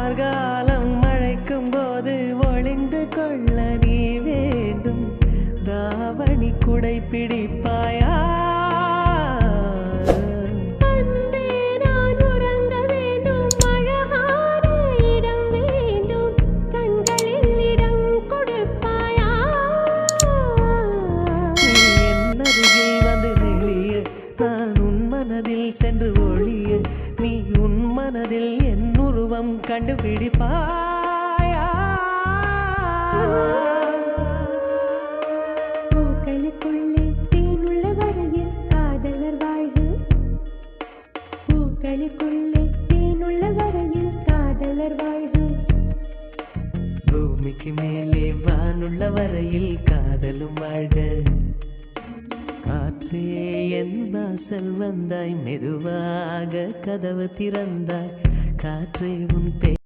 கார்காலம் மழைக்கும் போது ஒளிந்து கொள்ள நீ வேண்டும். தாவணி குடை பிடிப்பாயா? சென்று ஒளிய நீ உன் மனதில் என் உருவம் கண்டுபிடிப்பாயா? பூக்களுக்குள்ளே தேனுள்ள வரையில் காதலர் வாழ்வு. பூக்களுக்குள்ளே தேனுள்ள வரையில் காதலர் வாழ்வு. பூமிக்கு மேலே வானுள்ள வரையில் காதலும் வாழ்க. காற்றே என் வாசல் வந்தாய், மெதுவாக கதவு திறந்தாய். காற்றே உன்